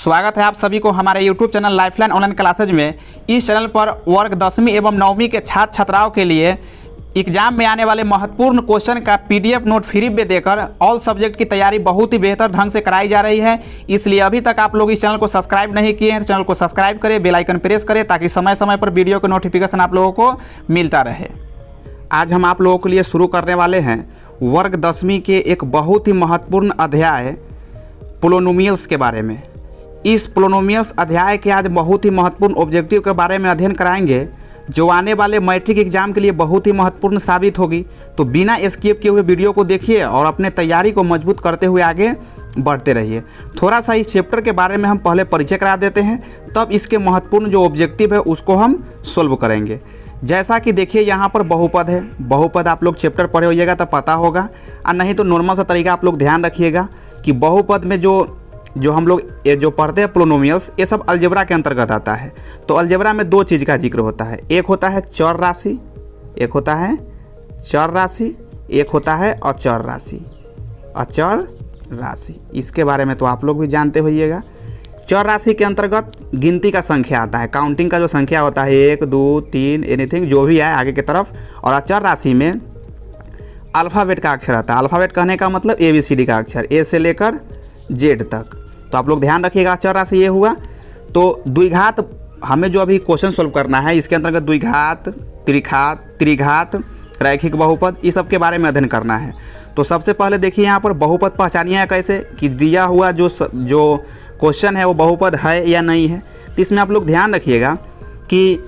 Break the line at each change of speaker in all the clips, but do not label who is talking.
स्वागत है आप सभी को हमारे YouTube channel lifeline online classes में। इस चैनल पर वर्ग 10वीं एवं 9वीं के छात्र छात्राओं के लिए एग्जाम में आने वाले महत्वपूर्ण क्वेश्चन का पीडीएफ नोट फ्री में देकर ऑल सब्जेक्ट की तैयारी बहुत ही बेहतर ढंग से कराई जा रही है। इसलिए अभी तक आप लोग इस चैनल को सब्सक्राइब नहीं किए हैं तो चैनल को सब्सक्राइब करें, बेल आइकन प्रेस करें ताकि समय समय पर वीडियो का नोटिफिकेशन आप लोगों को मिलता रहे। आज हम आप लोगों के लिए शुरू करने वाले हैं वर्ग 10वीं के एक बहुत ही महत्वपूर्ण अध्याय पोलिनोमियल्स के बारे में। इस पोलिनोमियल्स अध्याय के आज बहुत ही महत्वपूर्ण ऑब्जेक्टिव के बारे में अध्ययन कराएंगे जो आने वाले मैट्रिक एग्जाम के लिए बहुत ही महत्वपूर्ण साबित होगी। तो बिना स्किप किए हुए वीडियो को देखिए और अपने तैयारी को मजबूत करते हुए आगे बढ़ते रहिए। थोड़ा सा इस चैप्टर के बारे में हम पहले परिचय करा देते हैं, तब इसके महत्वपूर्ण जो ऑब्जेक्टिव है उसको हम सोल्व करेंगे। जैसा कि देखिए यहाँ पर बहुपद है। बहुपद आप लोग चैप्टर पढ़े होइएगा तो पता होगा, और नहीं तो नॉर्मल सा तरीका आप लोग ध्यान रखिएगा कि बहुपद में जो हम लोग जो पढ़ते हैं पोलिनोमियल्स, ये सब अलजेब्रा के अंतर्गत आता है। तो अलजेब्रा में दो चीज़ का जिक्र होता है, एक होता है चर राशि, एक होता है चर राशि, एक होता है अचर राशि। अचर राशि इसके बारे में तो आप लोग भी जानते होइएगा। चर राशि के अंतर्गत गिनती का संख्या आता है, काउंटिंग का जो संख्या होता है 1 2 3 एनीथिंग जो भी है आगे की तरफ। और अचर राशि में अल्फ़ाबेट का अक्षर आता है। अल्फ़ाबेट कहने का मतलब ABCD का अक्षर, A से लेकर Z तक। तो आप लोग ध्यान रखिएगा, अचर राशि ये हुआ। तो द्विघात हमें जो अभी क्वेश्चन सोल्व करना है इसके अंतर्गत द्विघात, त्रिघात, रैखिक बहुपद, इस सब के बारे में अध्ययन करना है। तो सबसे पहले देखिए यहाँ पर बहुपद पहचानिए कैसे कि दिया हुआ जो क्वेश्चन है वो बहुपद है या नहीं है। तो इसमें आप लोग ध्यान रखिएगा कि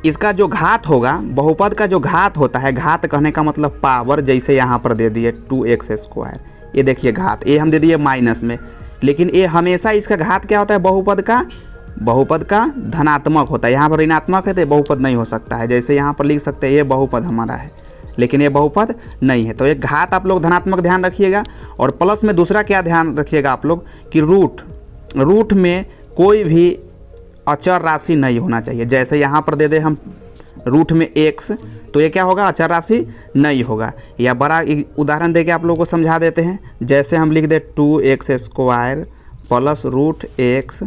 इसका जो घात होगा, बहुपद का जो घात होता है, घात कहने का मतलब पावर, जैसे यहाँ पर दे दिए 2x², ये देखिए घात, ये हम दे दिए माइनस में, लेकिन ये हमेशा इसका घात क्या होता है बहुपद का धनात्मक होता है। यहाँ पर ऋणात्मक है तो बहुपद नहीं हो सकता है। जैसे यहाँ पर लिख सकते हैं ये बहुपद हमारा है लेकिन ये बहुपद नहीं है। तो एक घात आप लोग धनात्मक ध्यान रखिएगा। और प्लस में दूसरा क्या ध्यान रखिएगा आप लोग कि रूट में कोई भी अचर राशि नहीं होना चाहिए। जैसे यहाँ पर दे दे हम रूट में x, तो ये क्या होगा, अचर राशि नहीं होगा। या बड़ा उदाहरण देके आप लोगों को समझा देते हैं। जैसे हम लिख दे 2x² plus root x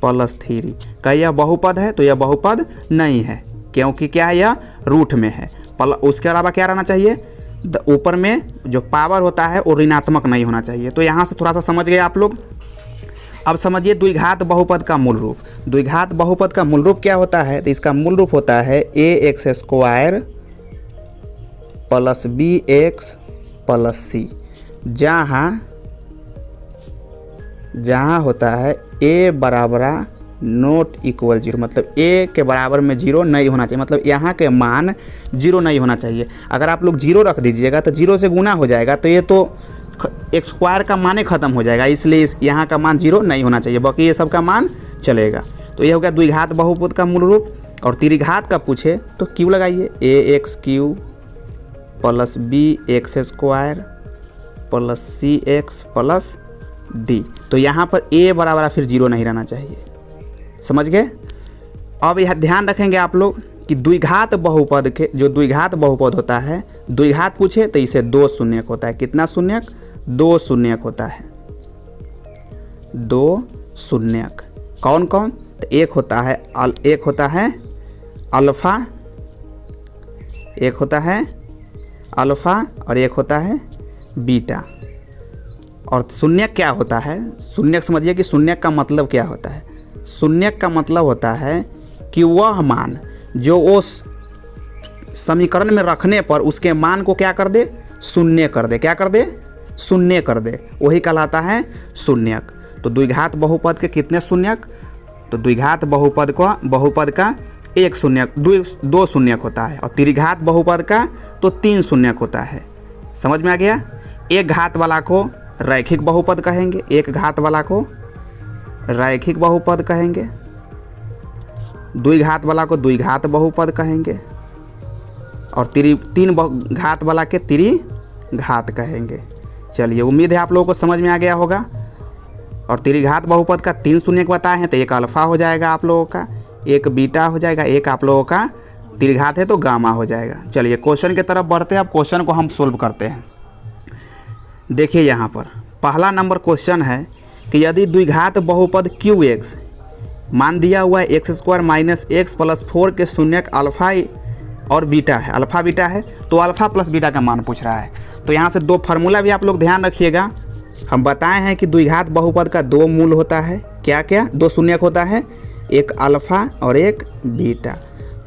plus 3, क्या यह बहुपद है? तो यह बहुपद नहीं है, क्योंकि क्या है, यह रूट में है। उसके अलावा क्या रहना चाहिए, ऊपर में जो पावर होता है वो ऋणात्मक नहीं होना चाहिए। तो यहाँ से थोड़ा सा समझ गए आप लोग। अब समझिए द्विघात बहुपद का मूल रूप। द्विघात बहुपद का मूल रूप क्या होता है? तो इसका मूल रूप होता है ax² plus bx plus c, जहाँ होता है a बराबर नॉट इक्वल 0, मतलब a के बराबर में 0 नहीं होना चाहिए, मतलब यहाँ के मान 0 नहीं होना चाहिए। अगर आप लोग 0 रख दीजिएगा तो 0 से गुना हो जाएगा, तो ये तो x² का मान ही खत्म हो जाएगा। इसलिए यहाँ का मान 0 नहीं होना चाहिए, बाकी ये सब का मान चलेगा। तो ये हो गया द्विघात बहुपद का मूल रूप। और त्रिघात का पूछे तो q लगाइए, ax³ plus bx² plus cx plus d। तो यहाँ पर a बराबर फिर 0 नहीं रहना चाहिए, समझ गए। अब यह ध्यान रखेंगे आप लोग कि द्विघात बहुपद के जो द्विघात बहुपद होता है, द्विघात पूछे तो इसे 2 शून्यक होता है। कितना शून्यक? 2 शून्यक होता है। 2 शून्यक कौन कौन? तो एक होता है अल्फा, एक होता है अल्फा और एक होता है बीटा। और शून्यक क्या होता है? शून्यक समझिए कि शून्यक का मतलब क्या होता है। शून्यक का मतलब होता है कि वह मान जो उस समीकरण में रखने पर उसके मान को क्या कर दे, शून्य कर दे। क्या कर दे? शून्य कर दे, वही कहलाता है शून्यक। तो द्विघात बहुपद के कितने शून्यक? तो द्विघात बहुपद का 1 शून्यक, 2 शून्यक होता है। और त्रिघात बहुपद का तो 3 शून्यक होता है। समझ में आ गया। एक घात वाला को रैखिक बहुपद कहेंगे, एक घात वाला को रैखिक बहुपद कहेंगे, द्विघात वाला को द्विघात बहुपद कहेंगे, और तीन घात वाला के त्रिघात कहेंगे। चलिए, उम्मीद है आप लोगों को समझ में आ गया होगा। और त्रिघात बहुपद का 3 शून्यक बताए हैं, तो एक अल्फा हो जाएगा आप लोगों का, एक बीटा हो जाएगा, एक आप लोगों का त्रिघात है तो गामा हो जाएगा। चलिए क्वेश्चन की तरफ बढ़ते हैं। अब क्वेश्चन को हम सोल्व करते हैं। देखिए यहाँ पर पहला नंबर क्वेश्चन है कि यदि द्विघात बहुपद QX मान दिया हुआ है x² माइनस x प्लस 4 के शून्यक अल्फा और बीटा है, अल्फा बीटा है, तो अल्फा प्लस बीटा का मान पूछ रहा है। तो यहाँ से दो फार्मूला भी आप लोग ध्यान रखिएगा। हम बताए हैं कि द्विघात बहुपद का दो मूल होता है, क्या क्या, दो शून्यक होता है, एक अल्फा और एक बीटा।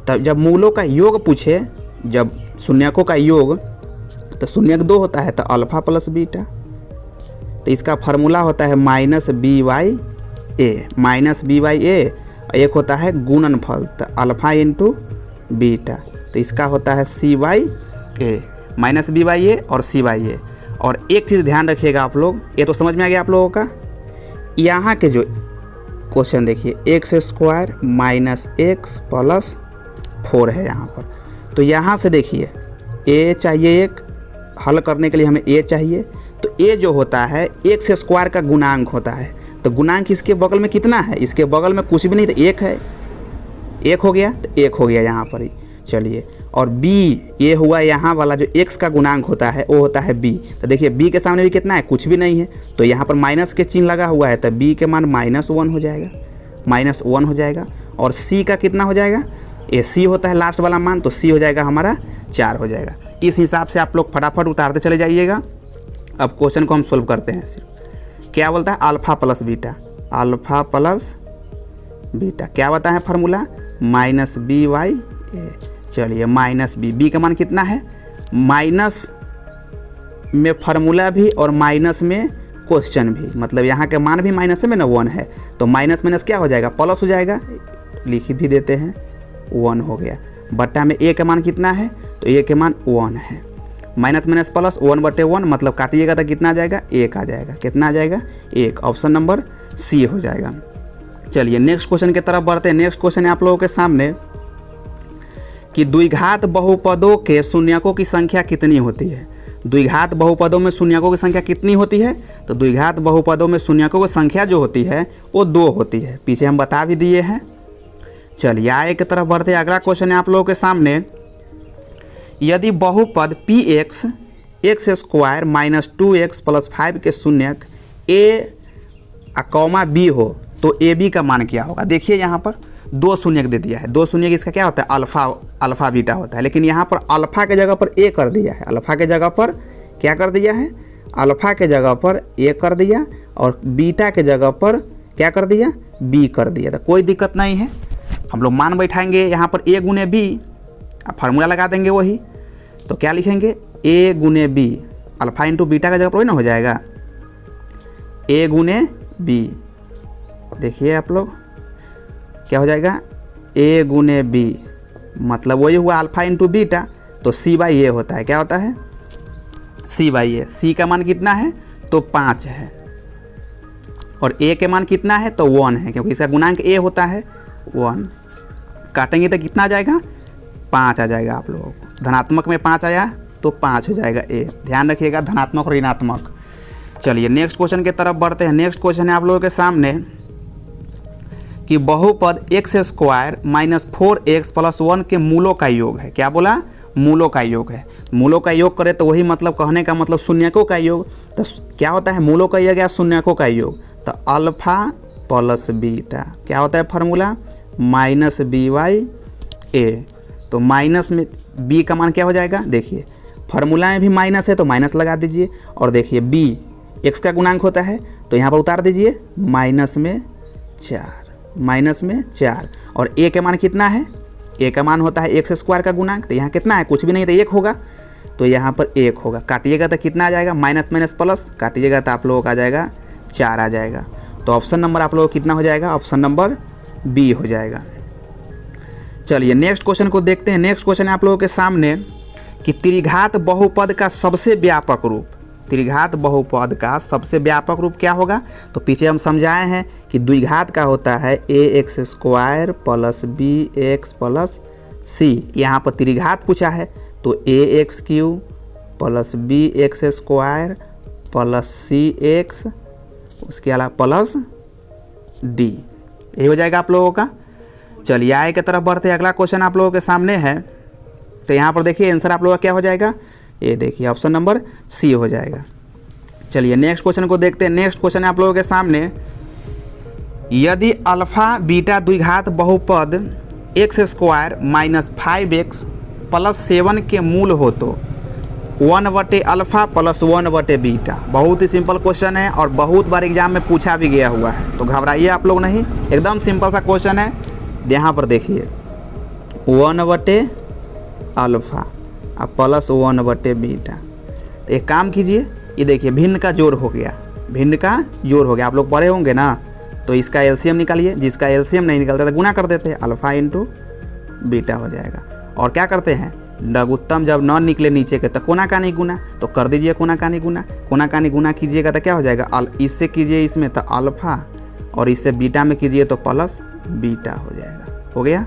तब जब मूलों का योग पूछे, जब शून्यकों का योग, तो शून्यक दो होता है तो अल्फा प्लस बीटा। तो इसका फार्मूला होता है minus B by A, minus B by A, एक होता है गुणनफल तो अल्फा इंटू बीटा, तो इसका होता है C by A, minus B by A और सी बाई ए। और एक चीज़ ध्यान रखिएगा आप लोग, ये तो समझ में आ गया आप लोगों का। यहाँ के जो क्वेश्चन देखिए, x² माइनस x प्लस 4 है यहाँ पर, तो यहाँ से देखिए a चाहिए, एक हल करने के लिए हमें a चाहिए, तो a जो होता है x² का गुणांक होता है, तो गुणांक इसके बगल में कितना है, इसके बगल में कुछ भी नहीं, तो 1 है, 1 हो गया, तो 1 हो गया यहाँ पर ही। चलिए, और b ये हुआ यहाँ वाला जो x का गुणांक होता है वो होता है b, तो देखिए b के सामने भी कितना है, कुछ भी नहीं है, तो यहाँ पर माइनस के चिन्ह लगा हुआ है, तो b के मान -1 हो जाएगा, -1 हो जाएगा। और c का कितना हो जाएगा, ये c होता है लास्ट वाला मान, तो c हो जाएगा हमारा 4 हो जाएगा। इस हिसाब से आप लोग फटाफट उतारते चले जाइएगा। अब क्वेश्चन को हम सोल्व करते हैं। सिर्फ क्या बोलता है, alpha plus beta, alpha plus beta क्या बताया है फार्मूला, माइनस बी बाई ए। चलिए माइनस बी, बी का मान कितना है, माइनस में फार्मूला भी और माइनस में क्वेश्चन भी, मतलब यहाँ के मान भी माइनस में ना 1 है, तो माइनस माइनस क्या हो जाएगा, प्लस हो जाएगा, लिख भी देते हैं, 1 हो गया। बट्टा में ए का मान कितना है, तो ए के मान 1 है, माइनस माइनस प्लस 1/1, मतलब काटिएगा तो कितना आ जाएगा, 1 आ जाएगा, कितना आ जाएगा, 1। ऑप्शन नंबर सी हो जाएगा। चलिए नेक्स्ट क्वेश्चन की तरफ बढ़ते हैं। नेक्स्ट क्वेश्चन है आप लोगों के सामने कि द्विघात बहुपदों के शून्यकों की संख्या कितनी होती है। द्विघात बहुपदों में शून्यकों की संख्या कितनी होती है, तो द्विघात बहुपदों में शून्यकों की संख्या जो होती है वो 2 होती है, पीछे हम बता भी दिए हैं। चलिए आगे की तरफ बढ़ते हैं। अगला क्वेश्चन है आप लोगों के सामने, यदि बहुपद px x² minus 2x plus 5 के शून्यक a, b हो तो ab का मान क्या होगा। देखिए यहाँ पर 2 शून्यक दे दिया है, 2 शून्यक इसका क्या होता है, अल्फा बीटा होता है, लेकिन यहाँ पर अल्फा के जगह पर a कर दिया है, अल्फा के जगह पर क्या कर दिया है, अल्फा के जगह पर a कर दिया और बीटा के जगह पर क्या कर दिया, b कर दिया। तो कोई दिक्कत नहीं है, हम लोग मान बैठाएंगे यहाँ पर a गुने b, अब फार्मूला लगा देंगे वही, तो क्या लिखेंगे, a गुने b, अल्फा इंटू बीटा का जगह पर वही ना हो जाएगा, a गुने b। देखिए आप लोग क्या हो जाएगा, a गुने b, मतलब वही हुआ अल्फा इंटू बीटा, तो c बाई ए होता है, क्या होता है, c बाई ए। c का मान कितना है, तो 5 है, और a के मान कितना है, तो 1 है, क्योंकि इसका गुणांक a होता है 1। काटेंगे तो कितना आ जाएगा, 5 आ जाएगा। आप लोगों को धनात्मक में 5 आया तो 5 हो जाएगा a, ध्यान रखिएगा धनात्मक और ऋणात्मक। चलिए नेक्स्ट क्वेश्चन की तरफ बढ़ते हैं। नेक्स्ट क्वेश्चन है आप लोगों के सामने कि बहुपद x² माइनस 4x प्लस 1 के मूलों का योग है। क्या बोला, मूलों का योग है। मूलों का योग करे तो वही मतलब कहने का मतलब शून्यकों का योग, तो क्या होता है मूलों का योग या शून्यकों का योग, तो अल्फा प्लस बीटा क्या होता है फार्मूला, माइनस बी बाई ए। तो माइनस में b का मान क्या हो जाएगा, देखिए फार्मूला में भी माइनस है तो माइनस लगा दीजिए, और देखिए b x का गुणांक होता है तो यहाँ पर उतार दीजिए, माइनस में 4, और a के मान कितना है, a का मान होता है x² का गुणांक, तो यहाँ कितना है, कुछ भी नहीं, तो 1 होगा, तो यहाँ पर 1 होगा। काटिएगा तो कितना आ जाएगा, माइनस माइनस प्लस, काटिएगा तो आप लोगों का आ जाएगा 4 आ जाएगा। तो ऑप्शन नंबर आप लोगों को कितना हो जाएगा, ऑप्शन नंबर बी हो जाएगा। चलिए नेक्स्ट क्वेश्चन को देखते हैं। नेक्स्ट क्वेश्चन है आप लोगों के सामने कि त्रिघात बहुपद का सबसे व्यापक रूप, त्रिघात बहुपद का सबसे व्यापक रूप क्या होगा, तो पीछे हम समझाए हैं कि द्विघात का होता है ax² plus bx plus c। यहाँ पर त्रिघात पूछा है तो ax³ plus bx² plus cx, उसके अलावा प्लस d, यही हो जाएगा आप लोगों का। चलिए आगे की तरफ बढ़ते हैं। अगला क्वेश्चन आप लोगों के सामने है, तो यहाँ पर देखिए आंसर आप लोगों का क्या हो जाएगा, ये देखिए ऑप्शन नंबर सी हो जाएगा। चलिए नेक्स्ट क्वेश्चन को देखते हैं। नेक्स्ट क्वेश्चन है आप लोगों के सामने, यदि अल्फा बीटा द्विघात बहुपद x² - 5x + 7 के मूल हो तो 1/α + 1/बीटा। बहुत ही सिंपल क्वेश्चन है और बहुत बार एग्जाम में पूछा भी गया हुआ है, तो घबराइए आप लोग नहीं, एकदम सिंपल सा क्वेश्चन है। यहाँ पर देखिए 1/α + 1/बीटा। तो एक काम कीजिए, ये देखिए भिन्न का जोड़ हो गया, भिन्न का जोड़ हो गया, आप लोग पढ़े होंगे ना। तो इसका एलसीएम निकालिए, जिसका एलसीएम नहीं निकलता तो गुना कर देते हैं, अल्फा इंटू बीटा हो जाएगा। और क्या करते हैं, लघुत्तम जब न निकले नीचे के तो कोना का नहीं गुना, तो कर दीजिए कोना का नहीं गुना। कोना का नहीं गुना कीजिएगा तो क्या हो जाएगा, इससे कीजिए इसमें तो अल्फा, और इससे बीटा में कीजिए तो प्लस बीटा हो जाएगा। हो गया।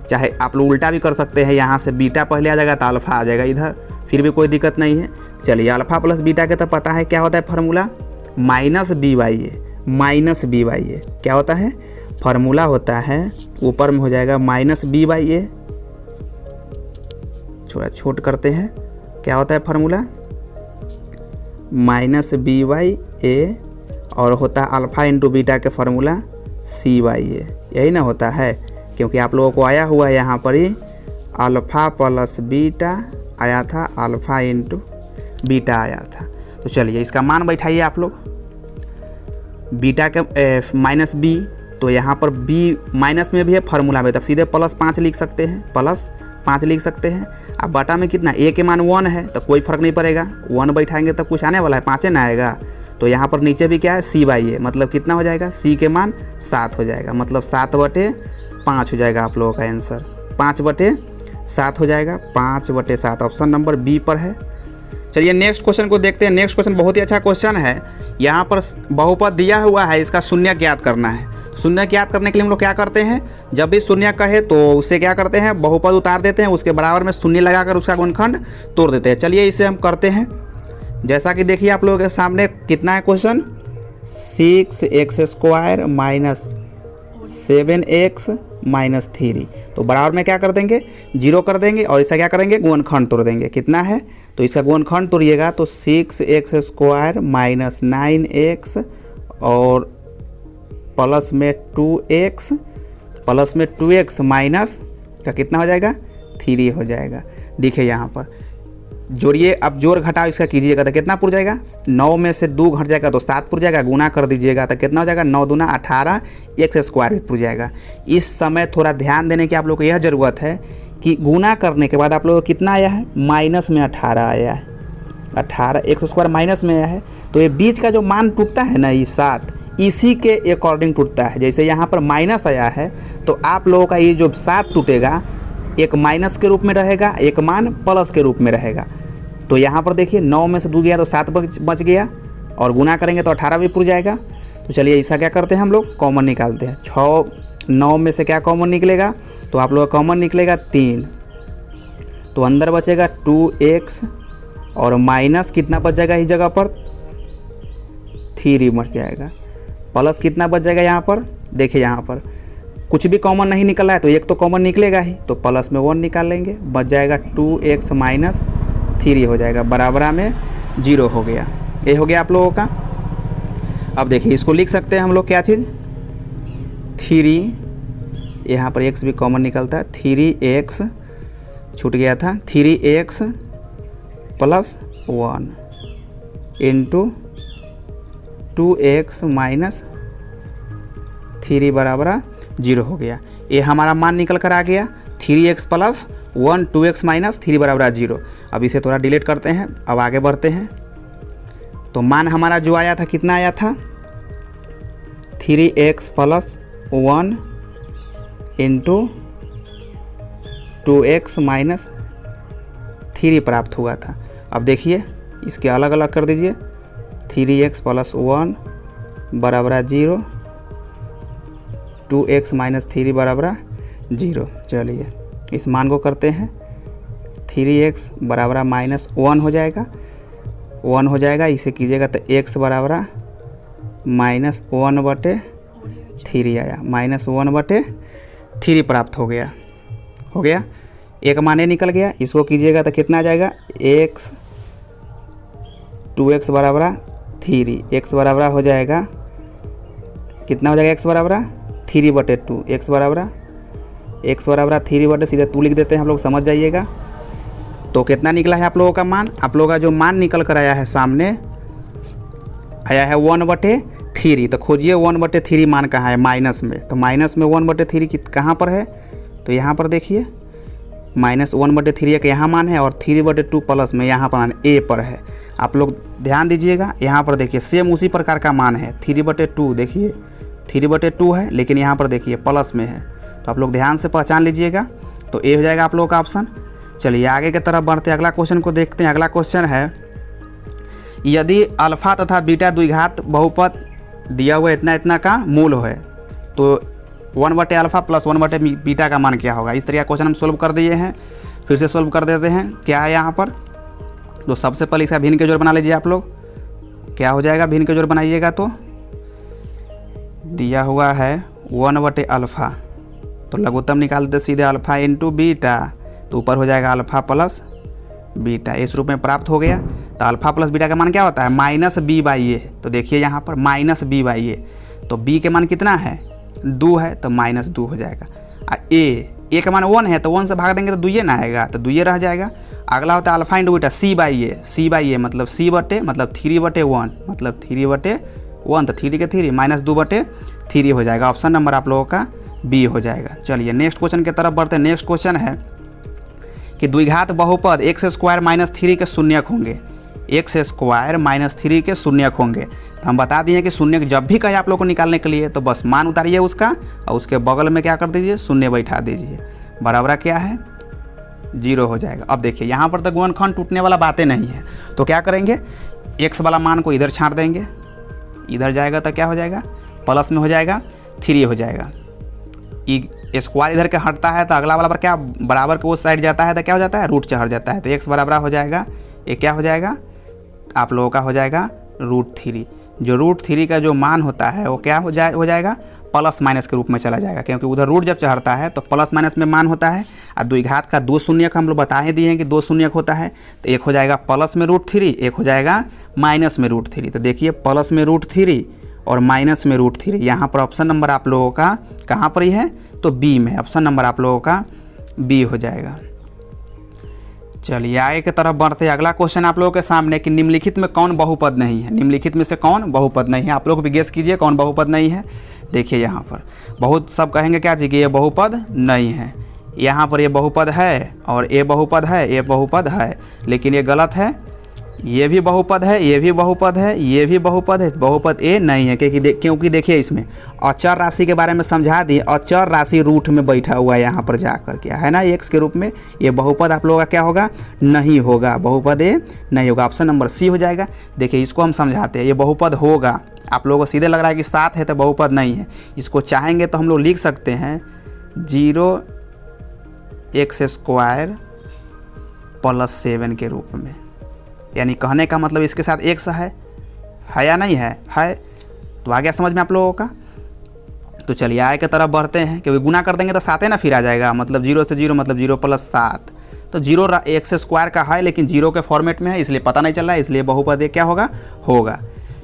चाहे आप लोग उल्टा भी कर सकते हैं, यहाँ से बीटा पहले आ जाएगा तो अल्फा आ जाएगा इधर, फिर भी कोई दिक्कत नहीं है। चलिए अल्फा प्लस बीटा के तो पता है क्या होता है फार्मूला, -BA क्या होता है फार्मूला होता है, ऊपर में हो जाएगा -BA, छोट करते हैं, क्या होता है फार्मूला -BA, और होता है अल्फा इंटू बीटा के फार्मूला CA, यही ना होता है। क्योंकि आप लोगों को आया हुआ है यहाँ पर ही अल्फा प्लस बीटा आया था, अल्फा इंटू बीटा आया था। तो चलिए इसका मान बैठाइए आप लोग, बीटा के -B, तो यहाँ पर B माइनस में भी है फार्मूला में, तब सीधे +5 लिख सकते हैं, +5 लिख सकते हैं। अब बटा में कितना, A के मान 1 है तो कोई फ़र्क नहीं पड़ेगा, 1 बैठाएंगे तब कुछ आने वाला है, 5 ना आएगा। तो यहाँ पर नीचे भी क्या है CA, मतलब कितना हो जाएगा, C के मान 7 हो जाएगा, मतलब 7/5 हो जाएगा आप लोगों का आंसर, 5/7 हो जाएगा, 5/7 ऑप्शन नंबर B पर है। चलिए नेक्स्ट क्वेश्चन को देखते हैं। नेक्स्ट क्वेश्चन बहुत ही अच्छा क्वेश्चन है। यहाँ पर बहुपद दिया हुआ है, इसका शून्य ज्ञात करना है। शून्य ज्ञात करने के लिए हम लोग क्या करते हैं, जब भी शून्य कहे तो उससे क्या करते हैं, बहुपद उतार देते हैं, उसके बराबर में शून्य लगाकर उसका गुणनखंड तोड़ देते हैं। चलिए इसे हम करते हैं। जैसा कि देखिए आप लोगों के सामने कितना है क्वेश्चन, 6x² - 7x - 3, तो बराबर में क्या कर देंगे, 0 कर देंगे, और इसका क्या करेंगे, गुणनखंड तोड़ देंगे। कितना है, तो इसका गुणनखंड तोड़िएगा तो 6x² - 9x और प्लस में 2x माइनस का कितना हो जाएगा, 3 हो जाएगा। देखिए यहाँ पर जोड़िए, अब जोड़ घटाव इसका कीजिएगा तो कितना पुर जाएगा, 9 में से 2 घट जाएगा तो 7 पुर जाएगा, गुना कर दीजिएगा तो कितना हो जाएगा, 9 दूना 18 x² भी पुर जाएगा। इस समय थोड़ा ध्यान देने की आप लोग को यह ज़रूरत है कि गुना करने के बाद आप लोगों को कितना आया है, माइनस में 18 आया है, 18 x² माइनस में आया है। तो ये बीच का जो मान टूटता है ना, ये 7, इसी के अकॉर्डिंग टूटता है। जैसे यहाँ पर माइनस आया है तो आप लोगों का ये जो 7 टूटेगा, एक माइनस के रूप में रहेगा, एक मान प्लस के रूप में रहेगा। तो यहाँ पर देखिए 9 में से 2 गया तो 7 बच गया, और गुना करेंगे तो 18 भी पुर जाएगा। तो चलिए ऐसा क्या करते हैं, हम लोग कॉमन निकालते हैं। 9 में से क्या कॉमन निकलेगा, तो आप लोग कॉमन निकलेगा 3, तो अंदर बचेगा 2x, और माइनस कितना बच जाएगा इस जगह पर, 3 बच जाएगा, प्लस कितना बच जाएगा यहाँ पर, देखिए यहाँ पर कुछ भी कॉमन नहीं निकला है तो एक तो कॉमन निकलेगा ही, तो प्लस में 1 निकाल लेंगे, बच जाएगा 2x माइनस 3 हो जाएगा, बराबरा में 0 हो गया। ये हो गया आप लोगों का। अब देखिए इसको लिख सकते हैं हम लोग क्या चीज़, 3, यहाँ पर x भी कॉमन निकलता है, 3x छूट गया था, 3x + 1 इंटू 2x माइनस 3 बराबर 0 हो गया। ये हमारा मान निकल कर आ गया, 3x + 1 2x माइनस 3 बराबर 0। अब इसे थोड़ा डिलीट करते हैं, अब आगे बढ़ते हैं। तो मान हमारा जो आया था कितना आया था, 3x + 1 इंटू 2x माइनस 3 प्राप्त हुआ था। अब देखिए इसके अलग अलग कर दीजिए, 3x + 1 बराबर 0, 2x माइनस 3 बराबर 0। चलिए इस मान को करते हैं, 3x बराबर -1 हो जाएगा, 1 हो जाएगा, इसे कीजिएगा तो x बराबर -1/3 आया, -1/3 प्राप्त हो गया। एक माने निकल गया, इसको कीजिएगा तो कितना आ जाएगा, x 2x बराबर 3, x बराबर हो जाएगा कितना हो जाएगा, x बराबर 3/2, x बराबर 3/, सीधे 2 लिख देते हैं, हम लोग समझ जाइएगा। तो कितना निकला है आप लोगों का मान, आप लोगों का जो मान निकल कर आया है सामने आया है 1/3। तो खोजिए 1/3 मान कहाँ है, माइनस में। तो माइनस में 1/3 कहाँ पर है, तो यहाँ पर देखिए -1/3 का यहाँ मान है और 3/2 प्लस में यहाँ पर ए पर है। आप लोग ध्यान दीजिएगा, यहाँ पर देखिए सेम उसी प्रकार का मान है 3/2, देखिए 3/2 है, लेकिन यहाँ पर देखिए प्लस में है। तो आप लोग ध्यान से पहचान लीजिएगा। तो ए हो जाएगा आप लोगों का ऑप्शन। चलिए आगे की तरफ बढ़ते हैं, अगला क्वेश्चन को देखते हैं। अगला क्वेश्चन है, यदि अल्फा तथा बीटा द्विघात बहुपद दिया हुआ इतना इतना का मूल है तो 1/α प्लस 1/बीटा का मान क्या होगा। इस तरह का क्वेश्चन हम सोल्व कर दिए हैं, फिर से सोल्व कर देते हैं। क्या है यहाँ पर, तो सबसे पहले इसका भिन्न के जोड़ बना लीजिए आप लोग। क्या हो जाएगा, भिन्न के जोड़ बनाइएगा तो दिया हुआ है 1/α, तो लघुत्तम निकाल देते सीधे अल्फा इंटू बीटा, तो ऊपर हो जाएगा अल्फा प्लस बीटा, इस रूप में प्राप्त हो गया। तो अल्फा प्लस बीटा का मान क्या होता है, -b/a। तो देखिए यहाँ पर -b/a, तो b के मान कितना है, 2 है, तो -2 हो जाएगा। a का मान 1 है, तो 1 से भाग देंगे तो 2 ना आएगा, तो 2 रह जाएगा। अगला होता है अल्फा इंटू बीटा c/a मतलब c बटे मतलब 3/1 मतलब 3/1, तो 3 के 3 -2/3 हो जाएगा। ऑप्शन नंबर आप लोगों का बी हो जाएगा। चलिए नेक्स्ट क्वेश्चन की तरफ बढ़ते हैं। नेक्स्ट क्वेश्चन है कि द्विघात बहुपद x² - 3 के शून्यक होंगे, x² - 3 के शून्यक होंगे। तो हम बता दिए कि शून्यक जब भी कहे आप लोग को निकालने के लिए तो बस मान उतारिए उसका और उसके बगल में क्या कर दीजिए, शून्य बैठा दीजिए। बराबर क्या है, 0 हो जाएगा। अब देखिए यहाँ पर तो गुणनखंड टूटने वाला बातें नहीं है, तो क्या करेंगे, x वाला मान को इधर छांट देंगे, इधर जाएगा तो क्या हो जाएगा, प्लस में हो जाएगा 3 हो जाएगा। स्क्वायर इधर के हटता है तो अगला वाला पर क्या बराबर के उस साइड जाता है तो क्या हो जाता है, रूट चढ़ जाता है। तो x बराबर हो जाएगा, ये क्या हो जाएगा आप लोगों का हो जाएगा √3। जो √3 का जो मान होता है वो क्या हो जाएगा, प्लस माइनस के रूप में चला जाएगा, क्योंकि उधर रूट जब चढ़ता है तो प्लस माइनस में मान होता है। और द्विघात का 2 शून्यक हम लोग बता ही दिए हैं कि 2 शून्यक होता है, तो एक हो जाएगा प्लस में √3, एक हो जाएगा माइनस में √3। तो देखिए प्लस में √3 और माइनस में √3, यहाँ पर ऑप्शन नंबर आप लोगों का कहाँ पर ही है, तो बी में। ऑप्शन नंबर आप लोगों का बी हो जाएगा। चलिए आगे की तरफ बढ़ते हैं। अगला क्वेश्चन आप लोगों के सामने कि निम्नलिखित में कौन बहुपद नहीं है, निम्नलिखित में से कौन बहुपद नहीं है। आप लोग भी गेस कीजिए कौन बहुपद नहीं है। देखिए यहाँ पर बहुत सब कहेंगे क्या चीज़, ये बहुपद नहीं है। यहाँ पर ये बहुपद है और ये बहुपद है, ये बहुपद है, लेकिन ये गलत है। ये भी बहुपद है, ये भी बहुपद है, ये भी बहुपद है, बहुपद ए नहीं है। क्योंकि देखिए इसमें अचर राशि के बारे में समझा दिए, अचर राशि रूट में बैठा हुआ है यहाँ पर जाकर क्या है ना, x के रूप में। ये बहुपद आप लोगों का क्या होगा, नहीं होगा, बहुपद ए नहीं होगा। ऑप्शन नंबर सी हो जाएगा। देखिए इसको हम समझाते हैं, ये बहुपद होगा। आप लोगों को सीधे लग रहा है कि 7 है तो बहुपद नहीं है। इसको चाहेंगे तो हम लोग लिख सकते हैं 0x² + 7 के रूप में, यानी कहने का मतलब इसके साथ x है या नहीं है, है। तो आ गया समझ में आप लोगों का। तो चलिए आगे की तरफ बढ़ते हैं, क्योंकि गुना कर देंगे तो 7 है ना, फिर आ जाएगा मतलब 0 से 0 मतलब 0 + 7। तो 0 x² का है, लेकिन 0 के फॉर्मेट में है, इसलिए पता नहीं चल रहा है, इसलिए बहुपद क्या होगा, होगा।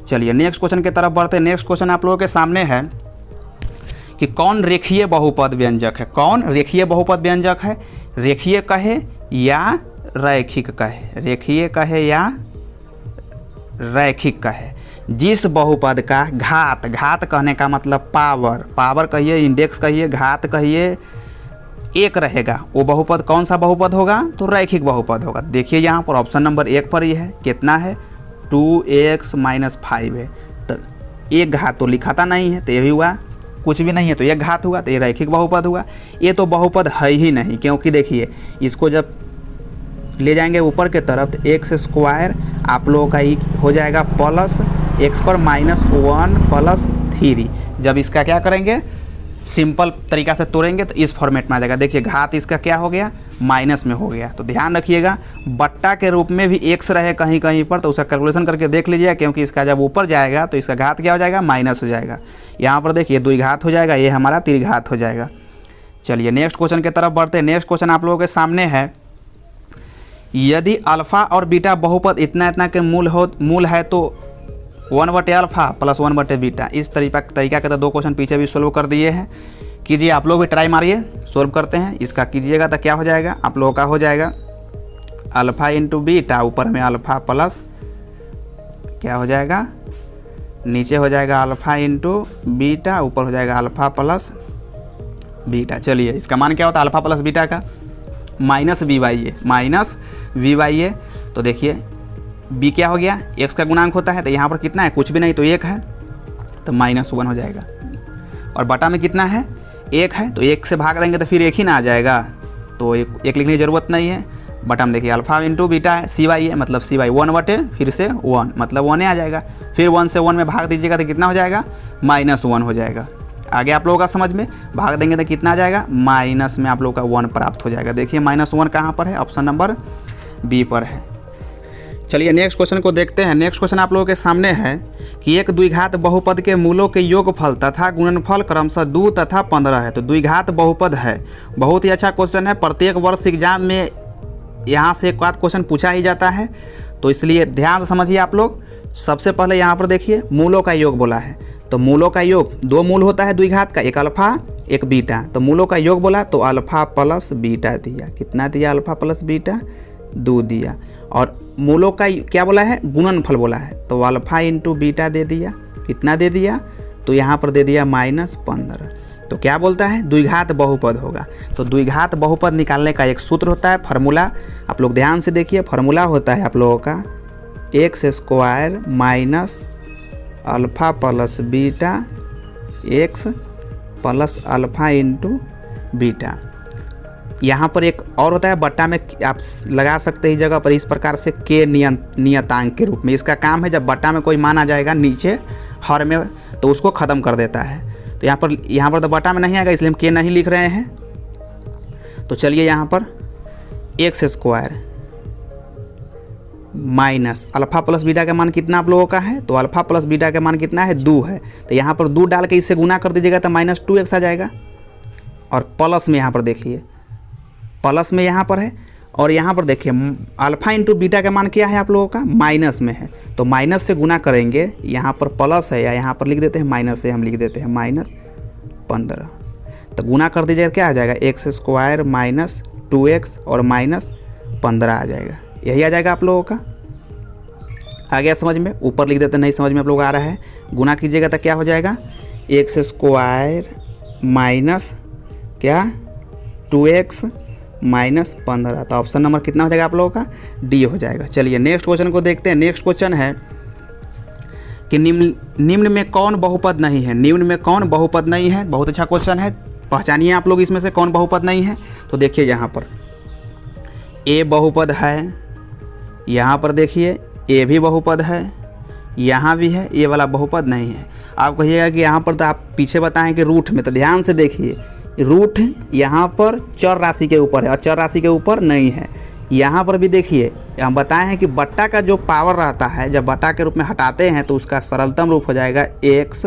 चलिए नेक्स्ट क्वेश्चन की तरफ बढ़ते हैं। नेक्स्ट क्वेश्चन आप लोगों के सामने है कि कौन रेखीय बहुपद व्यंजक है, कौन रेखीय बहुपद व्यंजक है, रेखीय कहे या रैखिक कहे, रेखीय कहे या रैखिक कहे। जिस बहुपद का घात, घात कहने का मतलब पावर, पावर कहिए, इंडेक्स कहिए, घात कहिए, 1 रहेगा, वो बहुपद कौन सा बहुपद होगा, तो रैखिक बहुपद होगा। देखिए यहाँ पर ऑप्शन नंबर 1 पर ही है, कितना है, 2x - 5 है। तो एक घात तो लिखाता नहीं है, तो ये भी हुआ, कुछ भी नहीं है तो एक घात हुआ, तो ये रैखिक बहुपद हुआ। ये तो बहुपद है ही नहीं, क्योंकि देखिए इसको जब ले जाएंगे ऊपर के तरफ तो x² आप लोगों का हो जाएगा प्लस x पर -1 + 3। जब इसका क्या करेंगे, सिंपल तरीका से तोड़ेंगे तो इस फॉर्मेट में आ जाएगा। देखिए घात इसका क्या हो गया, माइनस में हो गया। तो ध्यान रखिएगा, बट्टा के रूप में भी x रहे कहीं कहीं पर तो उसका कैलकुलेशन करके देख लीजिएगा, क्योंकि इसका जब ऊपर जाएगा तो इसका घात क्या हो जाएगा, माइनस हो जाएगा। यहाँ पर देखिए द्विघात हो जाएगा, ये हमारा त्रिघात हो जाएगा। चलिए नेक्स्ट क्वेश्चन की तरफ बढ़ते हैं। नेक्स्ट क्वेश्चन आप लोगों के सामने है, यदि अल्फ़ा और बीटा बहुपद इतना इतना के मूल है तो 1/α प्लस 1/बीटा। इस तरीका के तो 2 क्वेश्चन पीछे भी सोल्व कर दिए हैं। कीजिए, आप लोग भी ट्राई मारिए, सोल्व करते हैं। इसका कीजिएगा तो क्या हो जाएगा, आप लोगों का हो जाएगा अल्फ़ा इंटू बीटा, ऊपर में अल्फ़ा प्लस क्या हो जाएगा, नीचे हो जाएगा अल्फ़ा इंटू बीटा, ऊपर हो जाएगा अल्फ़ा प्लस बीटा। चलिए, इसका मान क्या होता है अल्फ़ा प्लस बीटा का, माइनस वी बाई ए। तो देखिए b क्या हो गया, x का गुणांक होता है, तो यहाँ पर कितना है, कुछ भी नहीं, तो 1 है, तो -1 हो जाएगा। और बटा में कितना है, 1 है, तो 1 से भाग देंगे तो फिर 1 ही ना आ जाएगा, तो एक लिखने की ज़रूरत नहीं है। बटा में देखिए अल्फ़ा इंटू बीटा है, सी बाई है, मतलब सी बाई 1 फिर से 1, मतलब 1 आ जाएगा। फिर 1 से 1 में भाग दीजिएगा तो कितना हो जाएगा, -1 हो जाएगा। आगे आप लोगों का समझ में, भाग देंगे तो कितना आ जाएगा, माइनस में आप लोगों का 1 प्राप्त हो जाएगा। देखिए -1 कहाँ पर है, ऑप्शन नंबर बी पर है। चलिए नेक्स्ट क्वेश्चन को देखते हैं। नेक्स्ट क्वेश्चन आप लोगों के सामने है कि एक द्विघात बहुपद के मूलों के योगफल तथा गुणनफल क्रमशः 2 तथा 15 है। तो द्विघात बहुपद है, बहुत ही अच्छा क्वेश्चन है। प्रत्येक वर्ष एग्जाम में यहाँ से एक आध क्वेश्चन पूछा ही जाता है, तो इसलिए ध्यान से समझिए आप लोग। सबसे पहले यहाँ पर देखिए मूलों का योग बोला है, तो मूलों का योग 2 मूल होता है द्विघात का, एक अल्फ़ा एक बीटा। तो मूलों का योग बोला तो अल्फ़ा प्लस बीटा दिया, कितना दिया, अल्फ़ा प्लस बीटा 2 दिया। और मूलों का क्या बोला है, गुणनफल बोला है, तो अल्फ़ा इंटू बीटा दे दिया, कितना दे दिया, तो यहाँ पर दे दिया -15। तो क्या बोलता है, द्विघात बहुपद होगा। तो द्विघात बहुपद निकालने का एक सूत्र होता है, फार्मूला आप लोग ध्यान से देखिए। फार्मूला होता है आप लोगों का x² minus alpha plus beta x plus alpha into beta. यहाँ पर एक और होता है बट्टा में, आप लगा सकते हैं जगह पर इस प्रकार से के नियतांक के रूप में। इसका काम है जब बट्टा में कोई मान आ जाएगा नीचे हर में, तो उसको ख़त्म कर देता है। तो यहाँ पर तो बट्टा में नहीं आएगा, इसलिए हम के नहीं लिख रहे हैं। तो चलिए यहाँ पर x² minus alpha plus beta का मान कितना आप लोगों का है, तो अल्फ़ा प्लस बीटा का मान कितना है, 2 है। तो यहाँ पर 2 डाल के इससे गुना कर दीजिएगा तो -2x आ जाएगा। और प्लस में यहाँ पर देखिए, प्लस में यहाँ पर है, और यहाँ पर देखिए अल्फ़ा इंटू बीटा का मान क्या है आप लोगों का, माइनस में है। तो माइनस से गुना करेंगे, यहाँ पर प्लस है या यहाँ पर लिख देते हैं माइनस से, हम लिख देते हैं -15। तो गुना कर दीजिएगा क्या आ जाएगा, x² माइनस 2x और -15 आ जाएगा। यही आ जाएगा आप लोगों का। आ गया समझ में, ऊपर लिख देते, नहीं समझ में आप लोग आ रहा है, गुना कीजिएगा तो क्या हो जाएगा, x² माइनस क्या 2x -15। तो ऑप्शन नंबर कितना हो जाएगा आप लोगों का, डी हो जाएगा। चलिए नेक्स्ट क्वेश्चन को देखते हैं। नेक्स्ट क्वेश्चन है कि निम्न में कौन बहुपद नहीं है। निम्न में कौन बहुपद नहीं है, बहुत अच्छा क्वेश्चन है, पहचानिए आप लोग इसमें से कौन बहुपद नहीं है। तो देखिए यहाँ पर ए बहुपद है, यहाँ पर देखिए ए भी बहुपद है, यहाँ भी है, ये वाला बहुपद नहीं है। आप कहिएगा कि यहाँ पर तो आप पीछे बताएं कि रूट में, तो ध्यान से देखिए रूट यहाँ पर चर राशि के ऊपर है और चर राशि के ऊपर नहीं है। यहाँ पर भी देखिए हम बताए हैं कि बट्टा का जो पावर रहता है, जब बट्टा के रूप में हटाते हैं तो उसका सरलतम रूप हो जाएगा x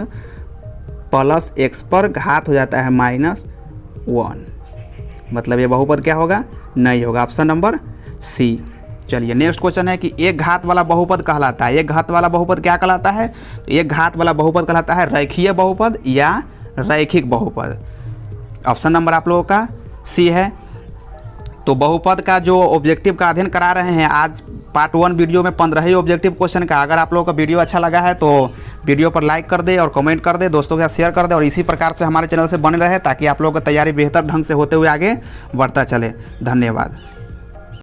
प्लस x पर घात हो जाता है -1। मतलब ये बहुपद क्या होगा, नहीं होगा, ऑप्शन नंबर सी। चलिए नेक्स्ट क्वेश्चन है कि एक घात वाला बहुपद कहलाता है। एक घात वाला बहुपद क्या कहलाता है, तो एक घात वाला बहुपद कहलाता है रेखीय बहुपद या रैखिक बहुपद। ऑप्शन नंबर आप लोगों का सी है। तो बहुपद का जो ऑब्जेक्टिव का अध्ययन करा रहे हैं आज पार्ट 1 वीडियो में 15 ही ऑब्जेक्टिव क्वेश्चन का। अगर आप लोगों का वीडियो अच्छा लगा है तो वीडियो पर लाइक कर दे और कमेंट कर दे, दोस्तों के साथ शेयर कर दे, और इसी प्रकार से हमारे चैनल से बने रहे ताकि आप लोगों की तैयारी बेहतर ढंग से होते हुए आगे बढ़ता चले। धन्यवाद।